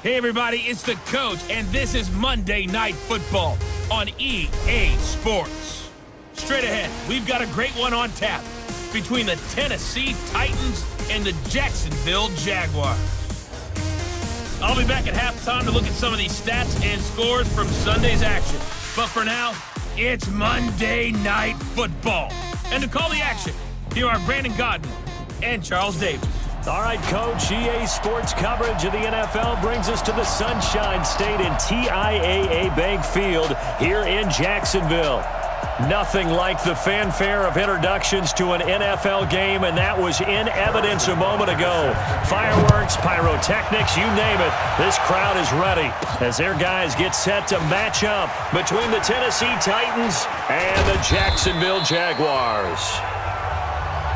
Hey everybody, it's the coach, and this is Monday Night Football on EA Sports. Straight ahead, we've got a great one on tap between the Tennessee Titans and the Jacksonville Jaguars. I'll be back at halftime to look at some of these stats and scores from Sunday's action. But for now, it's Monday Night Football. And to call the action, here are Brandon Godden and Charles Davis. All right, Coach, EA Sports coverage of the NFL brings us to the Sunshine State in TIAA Bank Field here in Jacksonville. Nothing like the fanfare of introductions to an NFL game, and that was in evidence a moment ago. Fireworks, pyrotechnics, you name it. This crowd is ready as their guys get set to match up between the Tennessee Titans and the Jacksonville Jaguars.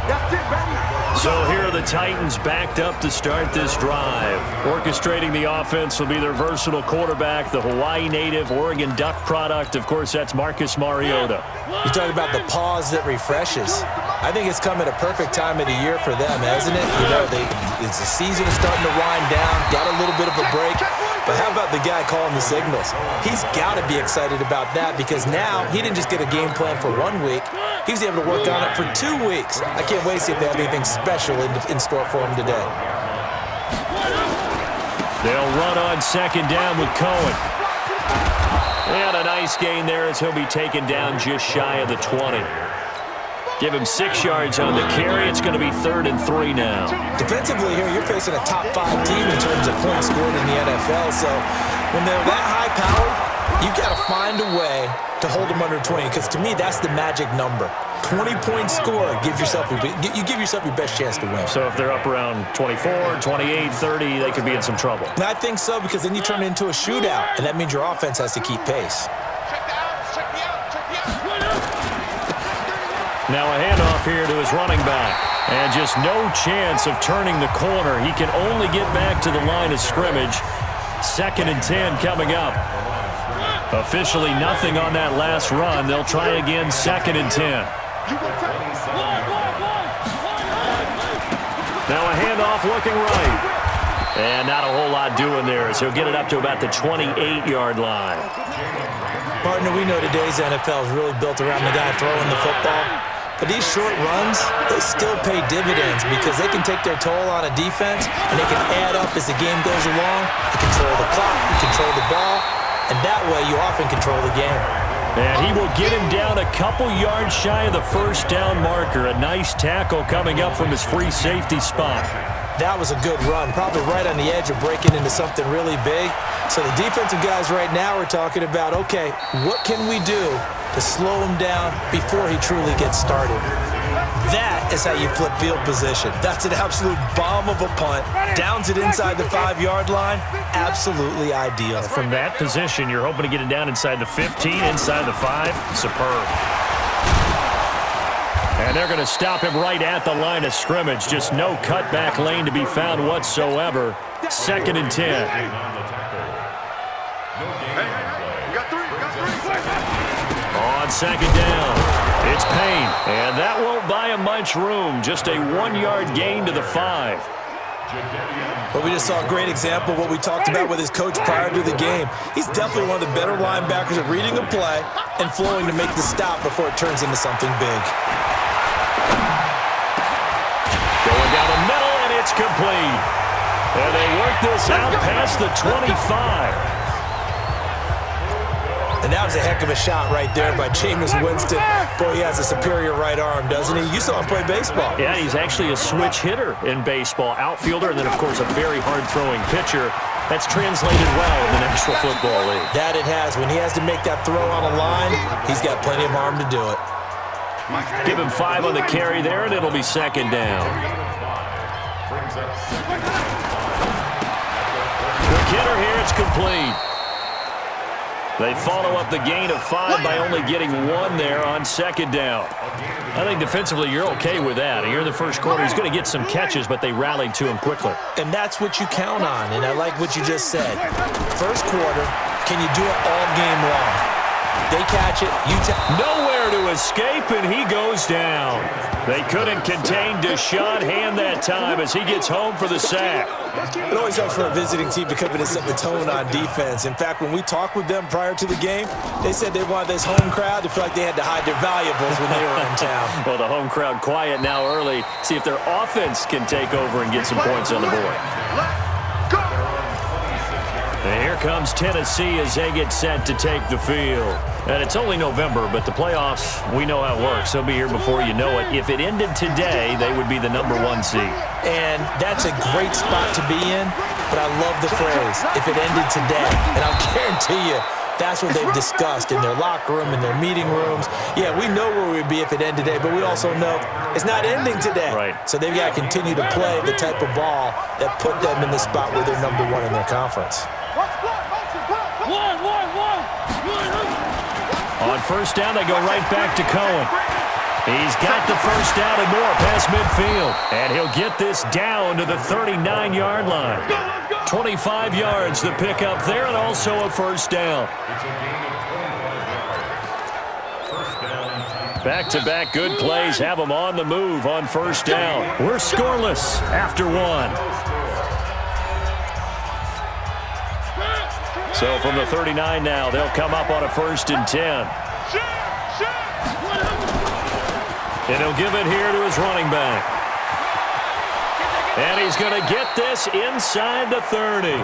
That's it, baby. So here are the Titans backed up to start this drive. Orchestrating the offense will be their versatile quarterback, the Hawaii native, Oregon Duck product. Of course, that's Marcus Mariota. You talk about the pause that refreshes. I think it's come at a perfect time of the year for them, hasn't it? You know, it's the season is starting to wind down, got a little bit of a break. But how about the guy calling the signals? He's got to be excited about that because now he didn't just get a game plan for 1 week. He was able to work on it for 2 weeks. I can't wait to see if they have anything special in store for him today. They'll run on second down with Cohen. And a nice gain there as he'll be taken down just shy of the 20. Give him 6 yards on the carry. It's going to be 3rd and 3 now. Defensively here, you're facing a top 5 team in terms of points scored in the NFL. So when they're that high-powered, you've got to find a way to hold them under 20. Because to me, that's the magic number. 20-point score, you give yourself your best chance to win. So if they're up around 24, 28, 30, they could be in some trouble. And I think so because then you turn it into a shootout, and that means your offense has to keep pace. Now a handoff here to his running back. And just no chance of turning the corner. He can only get back to the line of scrimmage. 2nd and 10 coming up. Officially nothing on that last run. They'll try again 2nd and 10. Now a handoff looking right. And not a whole lot doing there as he'll get it up to about the 28-yard line. Partner, we know today's NFL is really built around the guy throwing the football. But these short runs, they still pay dividends because they can take their toll on a defense and they can add up as the game goes along. You control the clock, you control the ball, and that way you often control the game. And he will get him down a couple yards shy of the first down marker. A nice tackle coming up from his free safety spot. That was a good run, probably right on the edge of breaking into something really big. So the defensive guys right now are talking about, okay, what can we do to slow him down before he truly gets started? That is how you flip field position. That's an absolute bomb of a punt. Downs it inside the 5-yard line. Absolutely ideal. From that position, you're hoping to get it down inside the 15, inside the 5. Superb. And they're going to stop him right at the line of scrimmage. Just no cutback lane to be found whatsoever. 2nd and 10. On 2nd down, it's Payne. And that won't buy him much room. Just a 1-yard gain to the 5. But we just saw a great example of what we talked about with his coach prior to the game. He's definitely one of the better linebackers at reading a play and flowing to make the stop before it turns into something big. Going down the middle, and it's complete. And they work this out past the 25. And that was a heck of a shot right there by Jameis Winston. Boy, he has a superior right arm, doesn't he? You saw him play baseball. Yeah, he's actually a switch hitter in baseball. Outfielder, and then, of course, a very hard-throwing pitcher. That's translated well in the National Football League. That it has. When he has to make that throw on a line, he's got plenty of arm to do it. Give him 5 on the carry there, and it'll be 2nd down. Quick hitter here, it's complete. They follow up the gain of 5 by only getting 1 there on 2nd down. I think defensively you're okay with that. Here in the first quarter, he's going to get some catches, but they rallied to him quickly. And that's what you count on, and I like what you just said. First quarter, can you do it all game long? They catch it, you nowhere there to escape, and he goes down. They couldn't contain Deshaun Hand that time as he gets home for the sack. It always helps for a visiting team to come in and set the tone on defense. In fact, when we talked with them prior to the game, they said they wanted this home crowd to feel like they had to hide their valuables when they were in town. Well, the home crowd quiet now early. See if their offense can take over and get some points on the board. And here comes Tennessee as they get set to take the field. And it's only November, but the playoffs, we know how it works. They'll be here before you know it. If it ended today, they would be the #1 seed. And that's a great spot to be in, but I love the phrase, if it ended today. And I'll guarantee you, that's what they've discussed in their locker room, in their meeting rooms. Yeah, we know where we'd be if it ended today, but we also know it's not ending today. Right. So they've got to continue to play the type of ball that put them in the spot where they're #1 in their conference. On first down, they go right back to Cohen. He's got the first down and more past midfield. And he'll get this down to the 39-yard line. 25 yards the pickup there, and also a first down. Back-to-back good plays have them on the move on first down. We're scoreless after one. So from the 39 now, they'll come up on a 1st and 10. And he'll give it here to his running back. And he's going to get this inside the 30.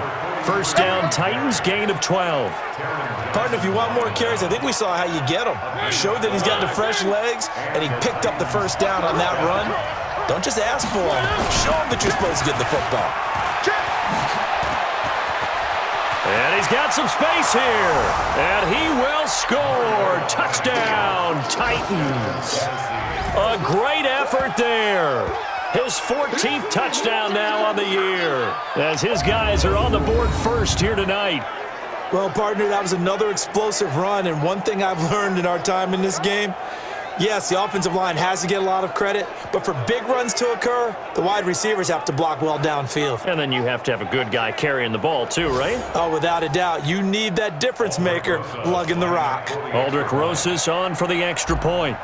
First down, Titans, gain of 12. Partner, if you want more carries, I think we saw how you get them. Showed that he's got the fresh legs, and he picked up the first down on that run. Don't just ask for him. Show him that you're supposed to get the football. And he's got some space here. And he will score. Touchdown, Titans. A great effort there. His 14th touchdown now on the year, as his guys are on the board first here tonight. Well, partner, that was another explosive run, and one thing I've learned in our time in this game, yes, the offensive line has to get a lot of credit, but for big runs to occur, the wide receivers have to block well downfield. And then you have to have a good guy carrying the ball too, right? Oh, without a doubt. You need that difference maker lugging the rock. Aldrick Rosas on for the extra point.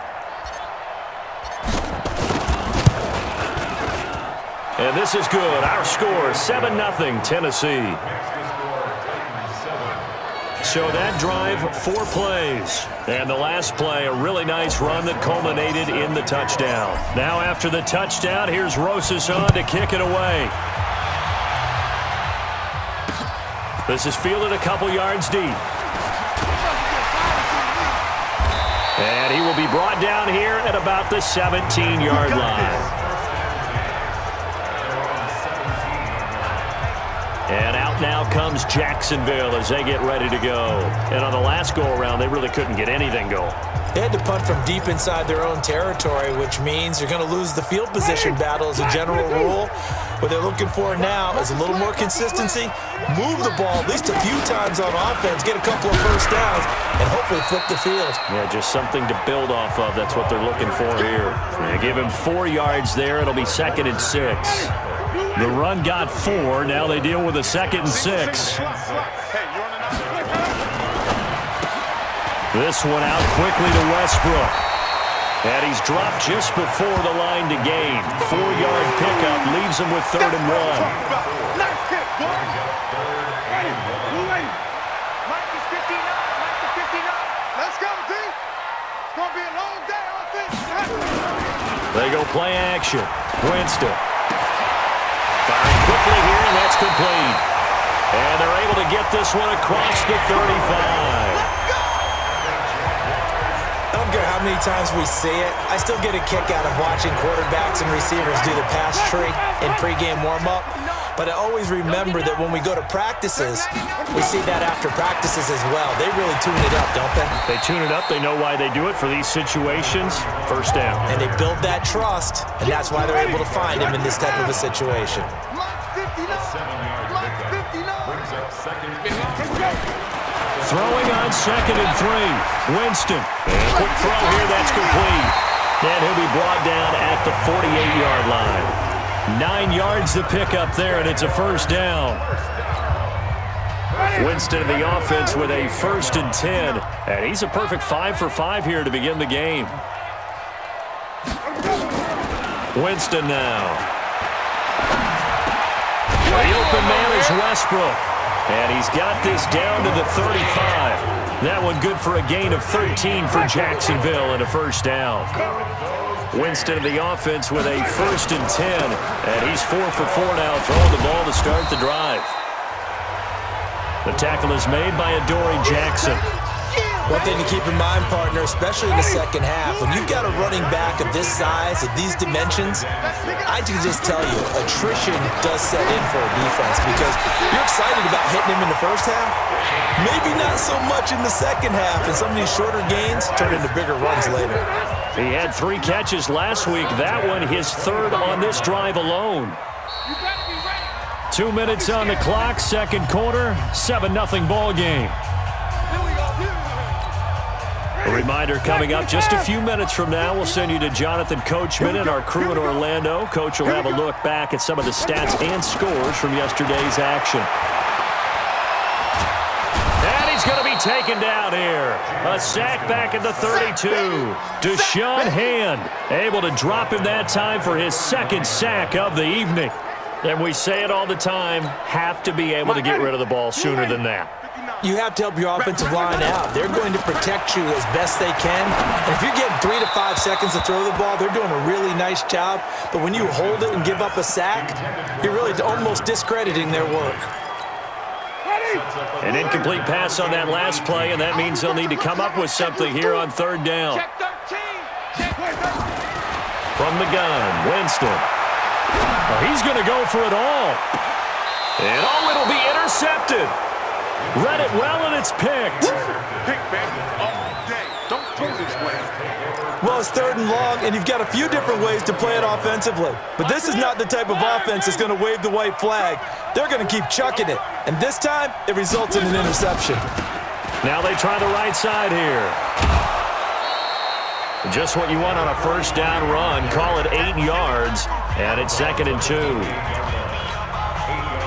And this is good. Our score, 7-0 Tennessee. So that drive, 4 plays. And the last play, a really nice run that culminated in the touchdown. Now after the touchdown, here's Rosas on to kick it away. This is fielded a couple yards deep. And he will be brought down here at about the 17-yard line. And out now comes Jacksonville as they get ready to go. And on the last go-around, they really couldn't get anything going. They had to punt from deep inside their own territory, which means you're going to lose the field position battle as a general rule. What they're looking for now is a little more consistency, move the ball at least a few times on offense, get a couple of first downs, and hopefully flip the field. Yeah, just something to build off of. That's what they're looking for here. They give him 4 yards there. It'll be 2nd and 6. The run got 4. Now they deal with a 2nd and 6. This one out quickly to Westbrook. And he's dropped just before the line to gain. 4-yard pickup leaves him with 3rd and 1. They go play action. Winston. Firing quickly here, and that's complete. And they're able to get this one across the 35. I don't care how many times we see it, I still get a kick out of watching quarterbacks and receivers do the pass tree in pregame warm-up. But I always remember that when we go to practices, we see that after practices as well. They really tune it up, don't they? They tune it up. They know why they do it for these situations. First down. And they build that trust, and that's why they're able to find him in this type of a situation. Throwing on 2nd and 3. Winston. And a quick throw here. That's complete. And he'll be brought down at the 48-yard line. 9 yards to pick up there, and it's a first down. Winston in the offense with a 1st and 10. And he's a perfect 5 for 5 here to begin the game. Winston now. The open man is Westbrook. And he's got this down to the 35. That one good for a gain of 13 for Jacksonville and a 1st down. Winston in the offense with a 1st and 10. And he's 4 for 4 now, throwing the ball to start the drive. The tackle is made by Adoree Jackson. One thing to keep in mind, partner, especially in the second half, when you've got a running back of this size, of these dimensions, I can just tell you, attrition does set in for a defense because you're excited about hitting him in the first half. Maybe not so much in the second half, and some of these shorter gains turn into bigger runs later. He had 3 catches last week. That one his 3rd on this drive alone. 2 minutes on the clock, second quarter, 7-0 ball game. A reminder coming up just a few minutes from now, we'll send you to Jonathan Coachman and our crew in Orlando. Coach will have a look back at some of the stats and scores from yesterday's action. And he's going to be taken down here. A sack back at the 32. Deshaun Hand able to drop him that time for his 2nd sack of the evening. And we say it all the time, have to be able to get rid of the ball sooner than that. You have to help your offensive line out. They're going to protect you as best they can. And if you're getting 3 to 5 seconds to throw the ball, they're doing a really nice job. But when you hold it and give up a sack, you're really almost discrediting their work. An incomplete pass on that last play, and that means they'll need to come up with something here on 3rd down. From the gun, Winston. He's going to go for it all. And it'll be intercepted. Read it well, and it's picked. Well, it's 3rd and long, and you've got a few different ways to play it offensively. But this is not the type of offense that's going to wave the white flag. They're going to keep chucking it. And this time, it results in an interception. Now they try the right side here. Just what you want on a 1st down run. Call it 8 yards, and it's 2nd and 2.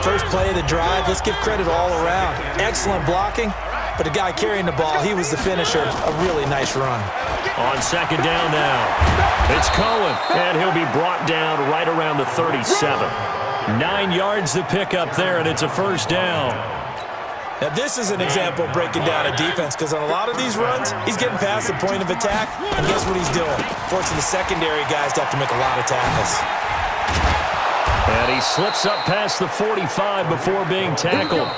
First play of the drive, let's give credit all around. Excellent blocking, but the guy carrying the ball, he was the finisher. A really nice run. On 2nd down now, it's Cohen, and he'll be brought down right around the 37. 9 yards to pick up there, and it's a 1st down. Now this is an example of breaking down a defense because on a lot of these runs, he's getting past the point of attack, and guess what he's doing? Forcing the secondary guys to have to make a lot of tackles. And he slips up past the 45 before being tackled.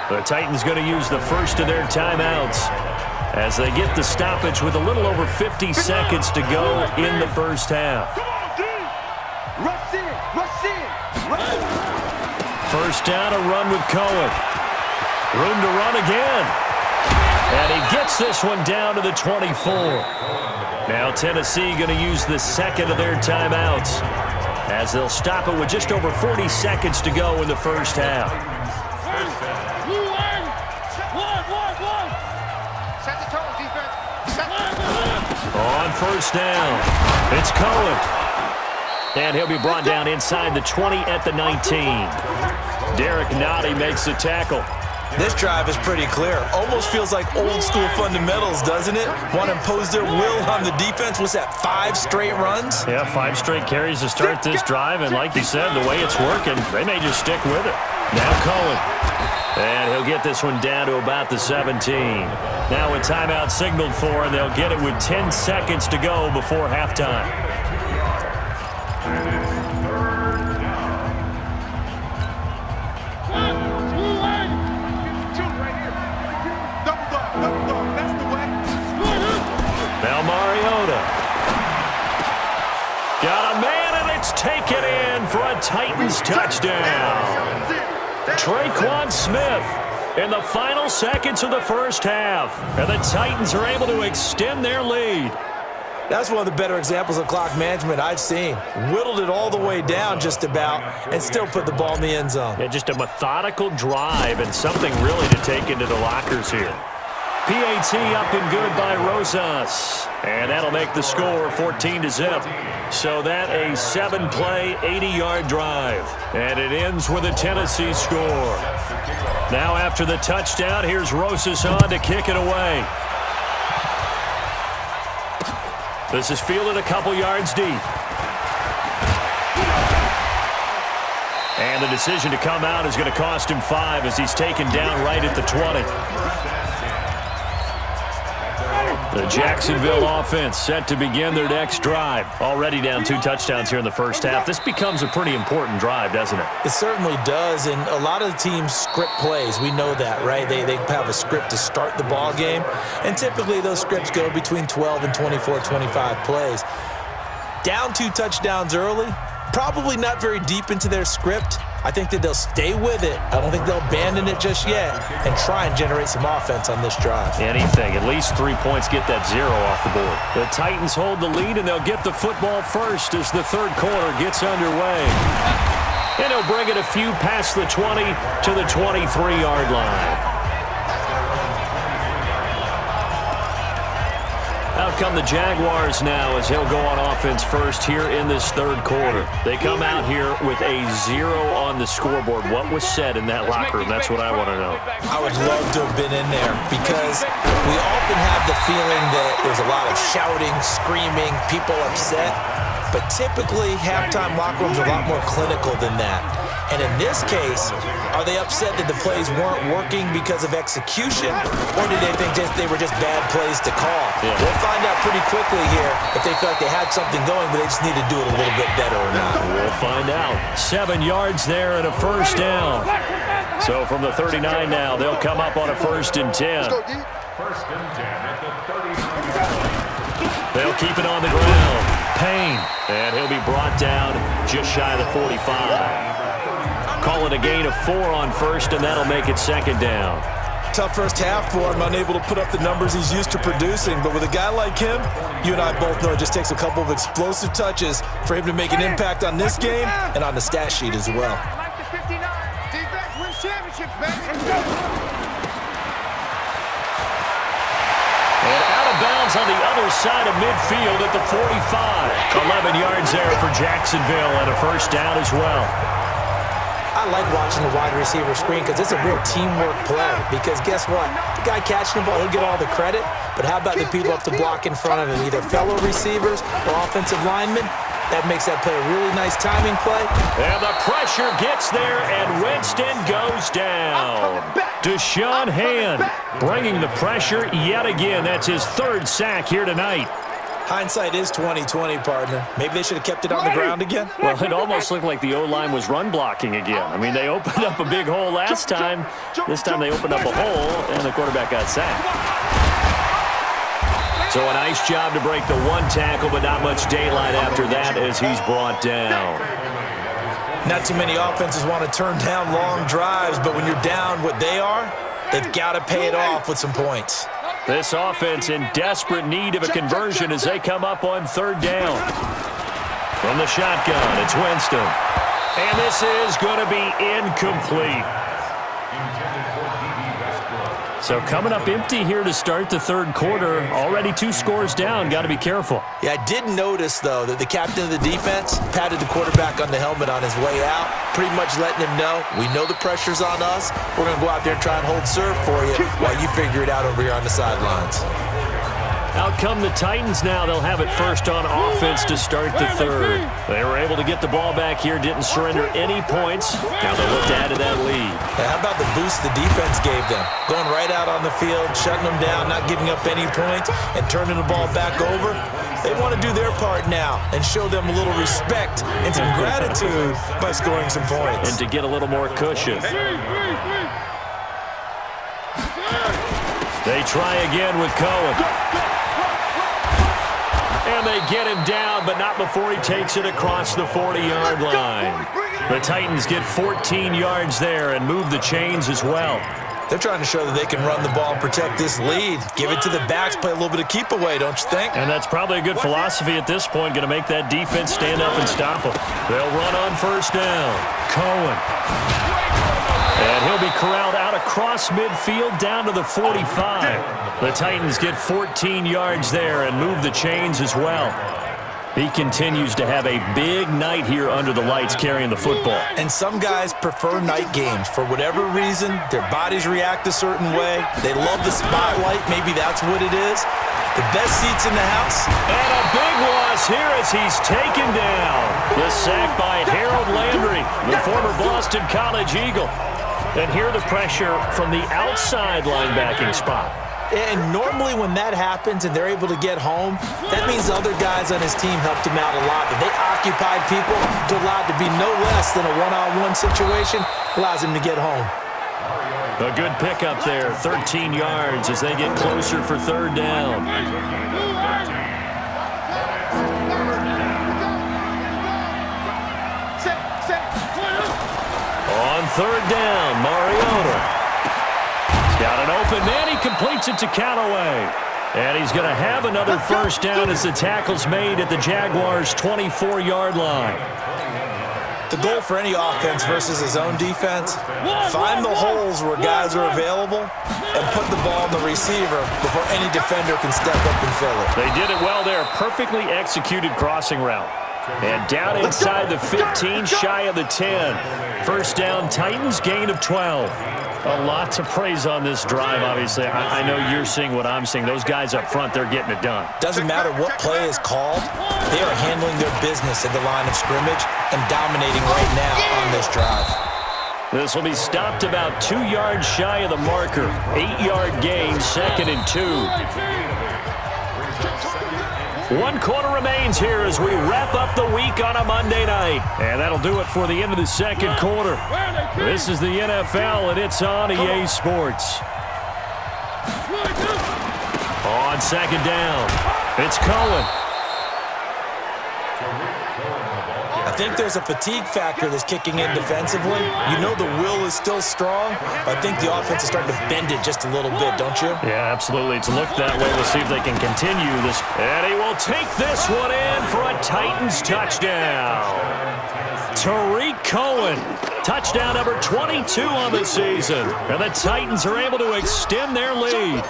The Titans going to use the 1st of their timeouts as they get the stoppage with a little over 50 seconds to go in the 1st half. 1st down, a run with Cohen. Room to run again. And he gets this one down to the 24. Now Tennessee going to use the 2nd of their timeouts as they'll stop it with just over 40 seconds to go in the 1st half. On 1st down, it's Cohen. And he'll be brought down inside the 20 at the 19. Derek Nottie makes the tackle. This drive is pretty clear. Almost feels like old school fundamentals, doesn't it? Want to impose their will on the defense. What's that, 5 straight runs? Yeah, 5 straight carries to start this drive. And like you said, the way it's working, they may just stick with it. Now Cohen. And he'll get this one down to about the 17. Now a timeout signaled for, and they'll get it with 10 seconds to go before halftime. Now Mariota. Got a man, and it's taken in for a Titans touchdown. Traquan Smith in the final seconds of the 1st half. And the Titans are able to extend their lead. That's one of the better examples of clock management I've seen. Whittled it all the way down just about and still put the ball in the end zone. Yeah, just a methodical drive and something really to take into the lockers here. PAT up and good by Rosas. And that'll make the score 14-0. So that a 7-play, 80-yard drive. And it ends with a Tennessee score. Now after the touchdown, here's Rosas on to kick it away. This is fielded a couple yards deep. And the decision to come out is going to cost him 5 as he's taken down right at the 20. The Jacksonville offense set to begin their next drive. Already down 2 touchdowns here in the first half. This becomes a pretty important drive, doesn't it? It certainly does, and a lot of the teams script plays. We know that, right? They have a script to start the ball game, and typically those scripts go between 12 and 24, 25 plays. Down 2 touchdowns early, probably not very deep into their script. I think that they'll stay with it. I don't think they'll abandon it just yet and try and generate some offense on this drive. Anything. At least 3 points, get that 0 off the board. The Titans hold the lead, and they'll get the football first as the third quarter gets underway. And he'll bring it a few past the 20 to the 23-yard line. Out come the Jaguars now as he'll go on offense first here in this third quarter. They come out here with a 0 on the scoreboard. What was said in that locker room? That's what I want to know. I would love to have been in there because we often have the feeling that there's a lot of shouting, screaming, people upset. But typically, halftime locker rooms are a lot more clinical than that. And in this case, are they upset that the plays weren't working because of execution, or did they think they were just bad plays to call? Yeah. We'll find out pretty quickly here if they felt like they had something going, but they just need to do it a little bit better or not. We'll find out. 7 yards there and a first down. So from the 39 now, they'll come up on a 1st and 10. First and 10 at the 30. They'll keep it on the ground. Payne, and he'll be brought down just shy of the 45. Call it a gain of 4 on 1st, and that'll make it 2nd down. Tough first half for him, unable to put up the numbers he's used to producing. But with a guy like him, you and I both know it just takes a couple of explosive touches for him to make an impact on this game and on the stat sheet as well. Like the 59. Defense wins championships, baby. And out of bounds on the other side of midfield at the 45. 11 yards there for Jacksonville and a 1st down as well. I like watching the wide receiver screen because it's a real teamwork play. Because guess what? The guy catching the ball, he'll get all the credit. But how about the people up to block in front of him, either fellow receivers or offensive linemen? That makes that play a really nice timing play. And the pressure gets there, and Winston goes down. Deshaun Hand bringing the pressure yet again. That's his 3rd sack here tonight. Hindsight is 20/20, partner. Maybe they should have kept it on the ground again. Well, it almost looked like the O-line was run blocking again. I mean, they opened up a big hole last time. This time they opened up a hole, and the quarterback got sacked. So a nice job to break the 1 tackle, but not much daylight after that as he's brought down. Not too many offenses want to turn down long drives, but when you're down what they are, they've got to pay it off with some points. This offense in desperate need of a conversion as they come up on 3rd down. From the shotgun, it's Winston. And this is going to be incomplete. So coming up empty here to start the 3rd quarter. Already 2 scores down. Got to be careful. Yeah, I did notice, though, that the captain of the defense patted the quarterback on the helmet on his way out, pretty much letting him know, we know the pressure's on us. We're going to go out there and try and hold serve for you while you figure it out over here on the sidelines. Out come the Titans now. They'll have it first on offense to start the 3rd. They were able to get the ball back here, didn't surrender any points. Now they'll look to add to that lead. How about the boost the defense gave them? Going right out on the field, shutting them down, not giving up any points, and turning the ball back over. They want to do their part now and show them a little respect and some gratitude by scoring some points. And to get a little more cushion. They try again with Cohen. And they get him down, but not before he takes it across the 40-yard line. The Titans get 14 yards there and move the chains as well. They're trying to show that they can run the ball and protect this lead. Give it to the backs, play a little bit of keep away, don't you think? And that's probably a good philosophy at this point, going to make that defense stand up and stop them. They'll run on 1st down. Cohen. And he'll be corralled out across midfield down to the 45. The Titans get 14 yards there and move the chains as well. He continues to have a big night here under the lights carrying the football. And some guys prefer night games. For whatever reason, their bodies react a certain way. They love the spotlight. Maybe that's what it is. The best seats in the house. And a big loss here as he's taken down. The sack by Harold Landry, the former Boston College Eagle. And here the pressure from the outside linebacking spot. And normally when that happens and they're able to get home, that means other guys on his team helped him out a lot. That they occupied people to allow it to be no less than a one-on-one situation, allows him to get home. A good pickup there, 13 yards as they get closer for third down. On third down, Mariota. Got an open man. He completes it to Callaway. And he's going to have another first down as the tackle's made at the Jaguars' 24-yard line. The goal for any offense versus his own defense, find the holes where guys are available and put the ball on the receiver before any defender can step up and fill it. They did it well there. Perfectly executed crossing route. And down inside the 15, shy of the 10. First down, Titans, gain of 12. A lot to praise on this drive, obviously. I know you're seeing what I'm seeing. Those guys up front, they're getting it done. Doesn't matter what play is called. They are handling their business at the line of scrimmage and dominating right now on this drive. This will be stopped about 2 yards shy of the marker. 8-yard gain, 2nd and 2. 1 quarter remains here as we wrap up the week on a Monday night. And that'll do it for the end of the second quarter. This is the NFL, and it's on EA Sports. On second down, it's Cohen. I think there's a fatigue factor that's kicking in defensively. You know the will is still strong, but I think the offense is starting to bend it just a little bit, don't you? Yeah, absolutely. It's looked that way. We'll see if they can continue this. And he will take this one in for a Titans touchdown. Tariq Cohen, touchdown number 22 on the season. And the Titans are able to extend their lead.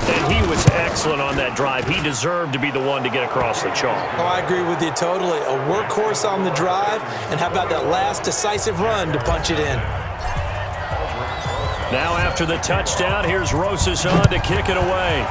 And he was excellent on that drive. He deserved to be the one to get across the chalk. Oh, I agree with you totally. A workhorse on the drive, and how about that last decisive run to punch it in? Now after the touchdown, here's Rosas on to kick it away.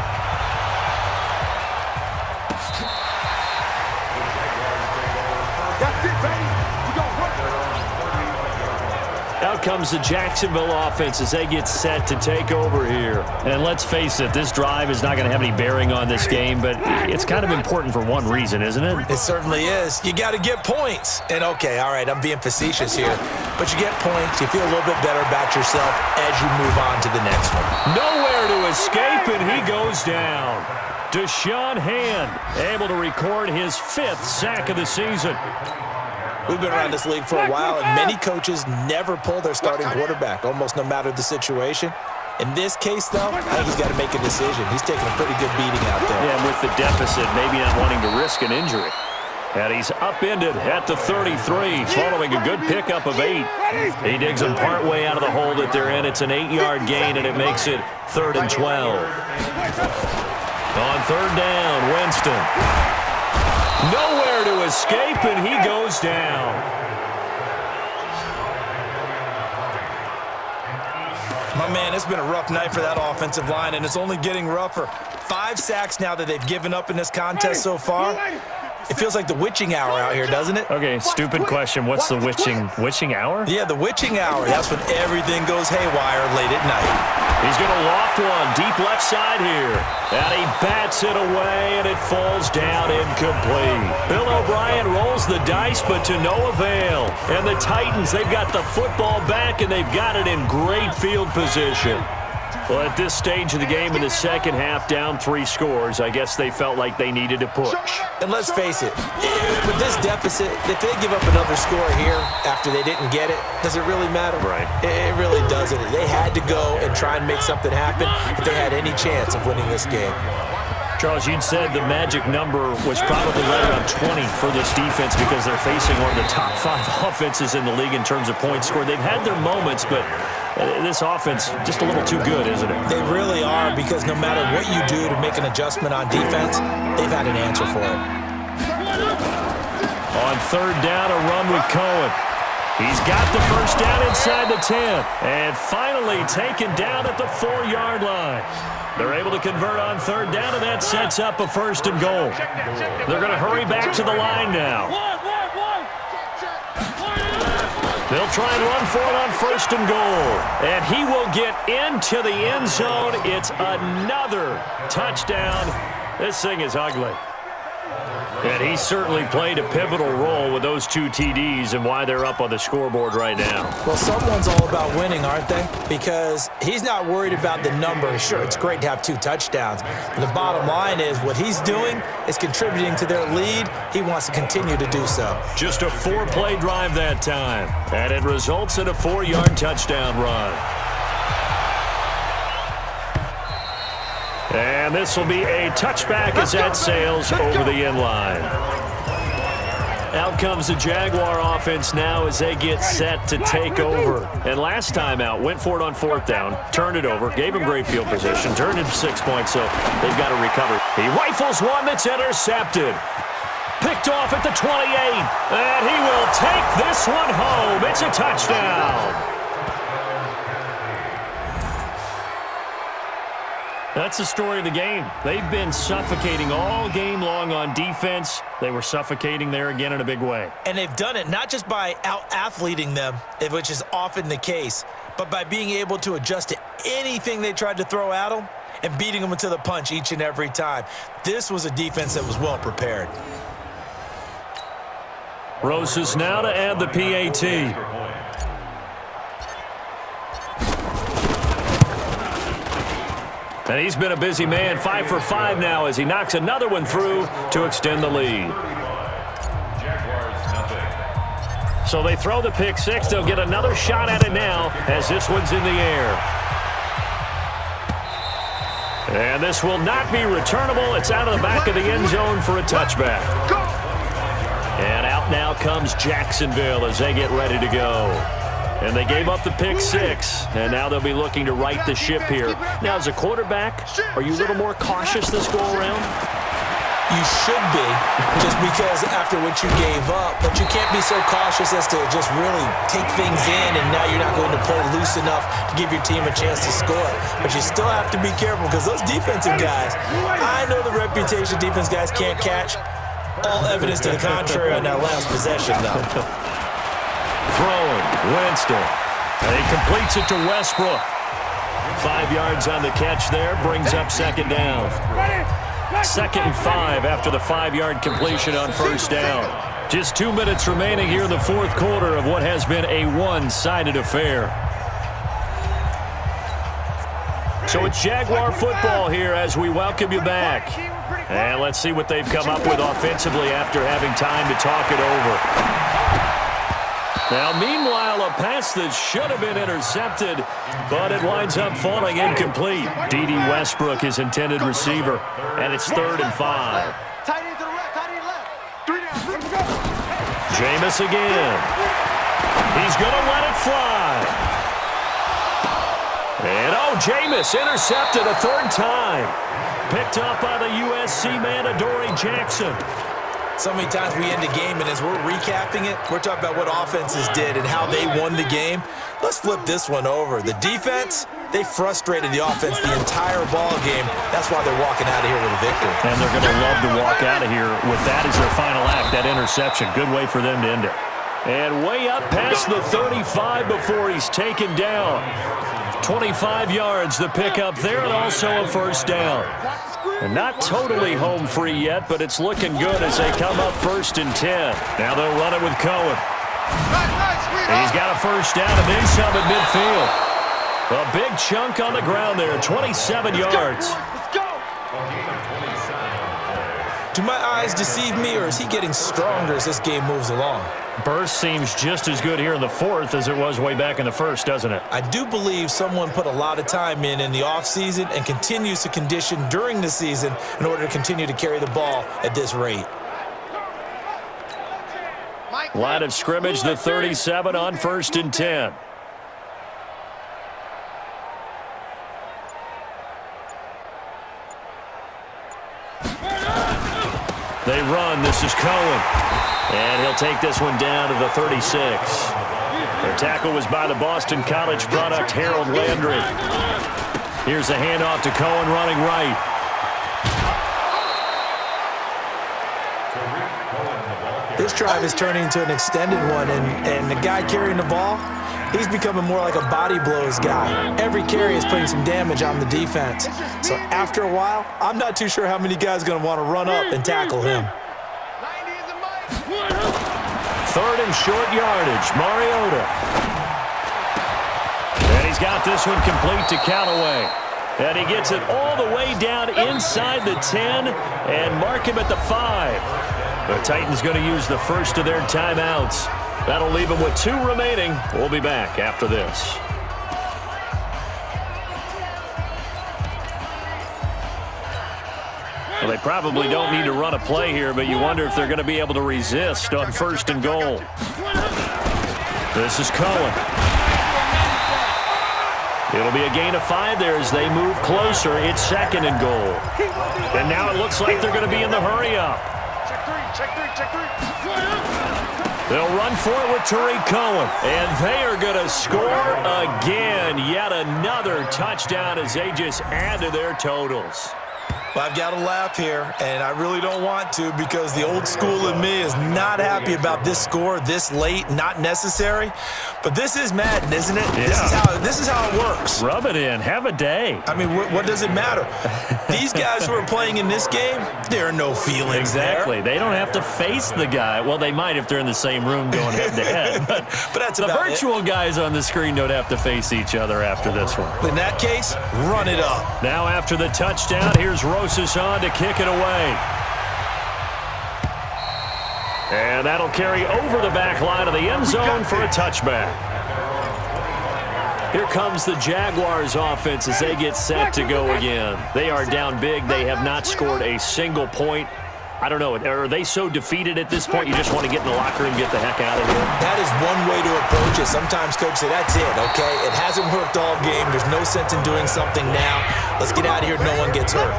Out comes the Jacksonville offense as they get set to take over here. And let's face it, this drive is not going to have any bearing on this game, but it's kind of important for one reason, isn't it? It certainly is. You got to get points. And okay, all right, I'm being facetious here, but you get points, you feel a little bit better about yourself as you move on to the next one. Nowhere to escape, and he goes down. Deshaun Hand able to record his 5th sack of the season. We've been around this league for a while, and many coaches never pull their starting quarterback, almost no matter the situation. In this case, though, I think he's got to make a decision. He's taking a pretty good beating out there. Yeah, and with the deficit, maybe not wanting to risk an injury. And he's upended at the 33, following a good pickup of 8. He digs them partway out of the hole that they're in. It's an 8-yard gain, and it makes it 3rd and 12. On third down, Winston. Nowhere to escape, and he goes down. My man, it's been a rough night for that offensive line, and it's only getting rougher. 5 sacks now that they've given up in this contest so far. It feels like the witching hour out here, doesn't it? Okay, stupid question. What's the witching hour? Yeah, the witching hour. That's when everything goes haywire late at night. He's going to loft one deep left side here. And he bats it away, and it falls down incomplete. Bill O'Brien rolls the dice, but to no avail. And the Titans, they've got the football back, and they've got it in great field position. Well, at this stage of the game in the second half, down 3 scores, I guess they felt like they needed to push. And let's face it, with this deficit, if they give up another score here after they didn't get it, does it really matter? Right. It really doesn't. They had to go and try and make something happen if they had any chance of winning this game. Charles, you'd said the magic number was probably right around 20 for this defense because they're facing one of the top 5 offenses in the league in terms of points scored. They've had their moments, but this offense just a little too good, isn't it? They really are, because no matter what you do to make an adjustment on defense, they've had an answer for it. On third down, a run with Cohen. He's got the first down inside the 10. And finally taken down at the 4-yard line. They're able to convert on third down, and that sets up a first and goal. They're going to hurry back to the line now. They'll try and run for it on first and goal. And he will get into the end zone. It's another touchdown. This thing is ugly. And he certainly played a pivotal role with those 2 TDs and why they're up on the scoreboard right now. Well, someone's all about winning, aren't they? Because he's not worried about the number. Sure, it's great to have 2 touchdowns. But the bottom line is what he's doing is contributing to their lead. He wants to continue to do so. Just a 4-play drive that time. And it results in a 4-yard touchdown run. And this will be a touchback as that sails over the end line. Out comes the Jaguar offense now as they get set to take over. And last time out, went for it on fourth down, turned it over, gave him great field position, turned it 6 points, so they've got to recover. He rifles one that's intercepted. Picked off at the 28, and he will take this one home. It's a touchdown. That's the story of the game. They've been suffocating all game long on defense. They were suffocating there again in a big way. And they've done it not just by out-athleting them, which is often the case, but by being able to adjust to anything they tried to throw at them and beating them to the punch each and every time. This was a defense that was well prepared. Rosas now to add the PAT. And he's been a busy man, 5 for 5 now as he knocks another one through to extend the lead. Jaguars, nothing. So they throw the pick 6. They'll get another shot at it now as this one's in the air. And this will not be returnable. It's out of the back of the end zone for a touchback. And out now comes Jacksonville as they get ready to go. And they gave up the pick 6, and now they'll be looking to right the ship here. Now, as a quarterback, are you a little more cautious this go-around? You should be, just because after what you gave up, but you can't be so cautious as to just really take things in, and now you're not going to play loose enough to give your team a chance to score. But you still have to be careful because those defensive guys, I know the reputation defense guys can't catch. All evidence to the contrary on that last possession, though. Throwing, Winston. And he completes it to Westbrook. 5 yards on the catch there, brings up second down. 2nd and 5 after the 5-yard completion on first down. Just 2 minutes remaining here in the fourth quarter of what has been a one-sided affair. So it's Jaguar football here as we welcome you back. And let's see what they've come up with offensively after having time to talk it over. Now, meanwhile, a pass that should have been intercepted, but it winds up falling incomplete. D.D. Westbrook, his intended receiver, and it's 3rd and 5. Jameis again. He's going to let it fly. And, Jameis intercepted a 3rd time. Picked up by the USC man, Adoree Jackson. So many times we end a game, and as we're recapping it, we're talking about what offenses did and how they won the game. Let's flip this one over. The defense, they frustrated the offense the entire ball game. That's why they're walking out of here with a victory. And they're going to love to walk out of here with that as their final act, that interception. Good way for them to end it. And way up past the 35 before he's taken down. 25 yards the pickup there, and also a first down. And not totally home free yet, but it's looking good as they come up 1st and 10. Now they'll run it with Cohen. He's got a first down and then some at midfield. A big chunk on the ground there, 27 yards. Do my eyes deceive me, or is he getting stronger as this game moves along? Burst seems just as good here in the fourth as it was way back in the first, doesn't it? I do believe someone put a lot of time in the offseason and continues to condition during the season in order to continue to carry the ball at this rate. Line of scrimmage, the 37 on 1st and 10. They run. This is Cohen. And he'll take this one down to the 36. Their tackle was by the Boston College product, Harold Landry. Here's a handoff to Cohen running right. This drive is turning into an extended one, and the guy carrying the ball, he's becoming more like a body blows guy. Every carry is putting some damage on the defense. So after a while, I'm not too sure how many guys are going to want to run up and tackle him. 3rd and short yardage, Mariota. And he's got this one complete to Callaway. And he gets it all the way down inside the 10 and mark him at the 5. The Titans going to use the first of their timeouts. That'll leave them with 2 remaining. We'll be back after this. Well, they probably don't need to run a play here, but you wonder if they're going to be able to resist on 1st and goal. This is Cohen. It'll be a gain of 5 there as they move closer. It's 2nd and goal. And now it looks like they're going to be in the hurry-up. Check three. They'll run for it with Tariq Cohen. And they are going to score again. Yet another touchdown as they just add to their totals. Well, I've got to laugh here, and I really don't want to because the old school in me is not happy about this score this late, not necessary. But this is Madden, isn't it? Yeah. This is how it works. Rub it in. Have a day. I mean, what does it matter? These guys who are playing in this game, there are no feelings Exactly. there. They don't have to face the guy. Well, they might if they're in the same room going head-to-head. But that's the about virtual guys on the screen don't have to face each other after this one. In that case, run it up. Now after the touchdown, here's Rosas on to kick it away. And that'll carry over the back line of the end zone for a touchback. Here comes the Jaguars offense as they get set to go again. They are down big. They have not scored a single point. I don't know. Are they so defeated at this point you just want to get in the locker room and get the heck out of here? That is one way to approach it. Sometimes coach say, that's it, okay? It hasn't worked all game. There's no sense in doing something now. Let's get out of here. No one gets hurt.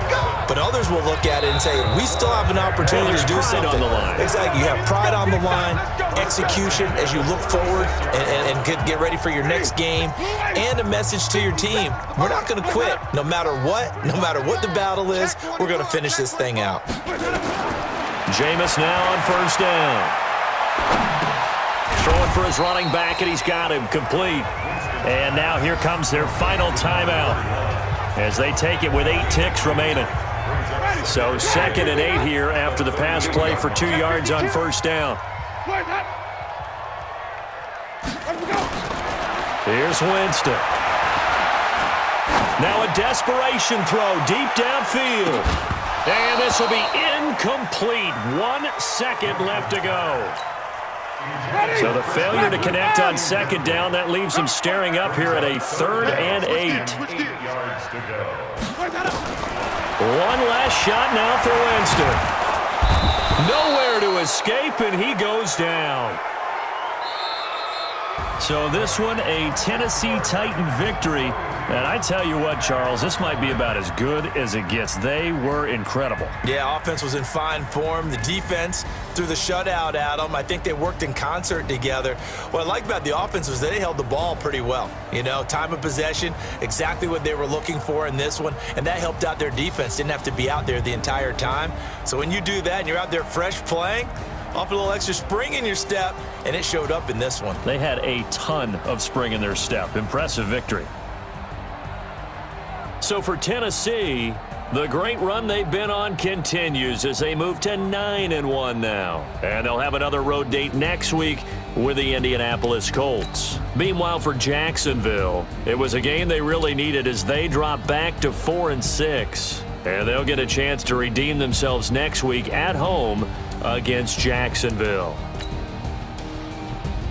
But others will look at it and say, we still have an opportunity to do something. On the line. Exactly. You have pride on the line, execution as you look forward and get ready for your next game, and a message to your team. We're not going to quit no matter what the battle is. We're going to finish this thing out. Jameis now on 1st down. Throwing for his running back, and he's got him complete. And now here comes their final timeout as they take it with 8 ticks remaining. So 2nd and 8 here after the pass play for 2 yards on 1st down. Here's Winston. Now a desperation throw deep downfield. And this will be incomplete. 1 second left to go. So the failure to connect on 2nd down, that leaves him staring up here at a 3rd and 8. 8 yards to go. One last shot now for Winston. Nowhere to escape, and he goes down. So this one, a Tennessee Titan victory. And I tell you what, Charles, this might be about as good as it gets. They were incredible. Yeah, offense was in fine form. The defense threw the shutout at them. I think they worked in concert together. What I like about the offense was they held the ball pretty well. You know, time of possession, exactly what they were looking for in this one, and that helped out their defense. Didn't have to be out there the entire time. So when you do that and you're out there fresh playing, off a little extra spring in your step, and it showed up in this one. They had a ton of spring in their step. Impressive victory. So for Tennessee, the great run they've been on continues as they move to 9-1 now. And they'll have another road date next week with the Indianapolis Colts. Meanwhile, for Jacksonville, it was a game they really needed as they drop back to 4-6. And they'll get a chance to redeem themselves next week at home against Jacksonville.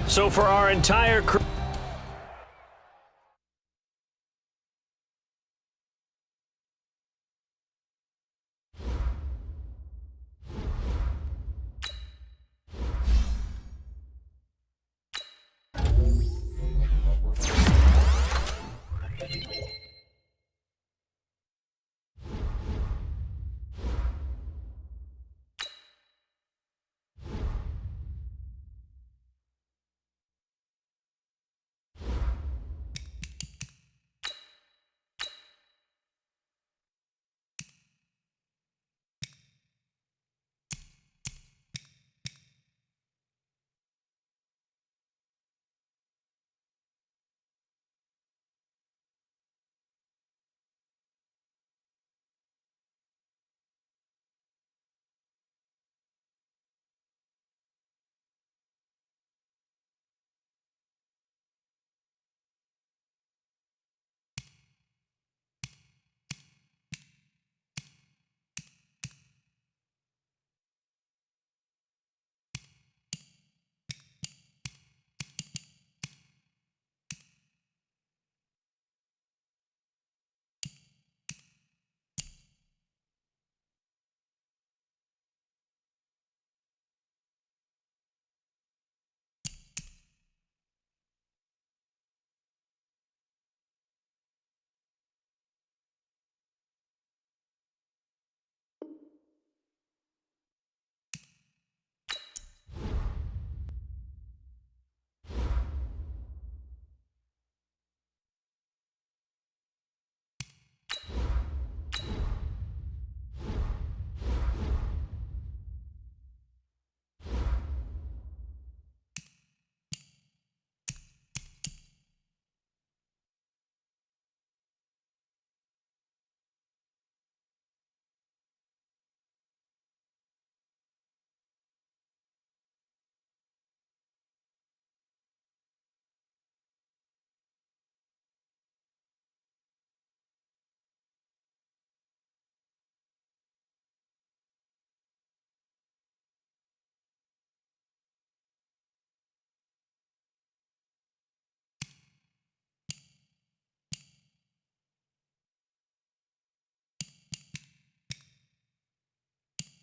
So for our entire crew,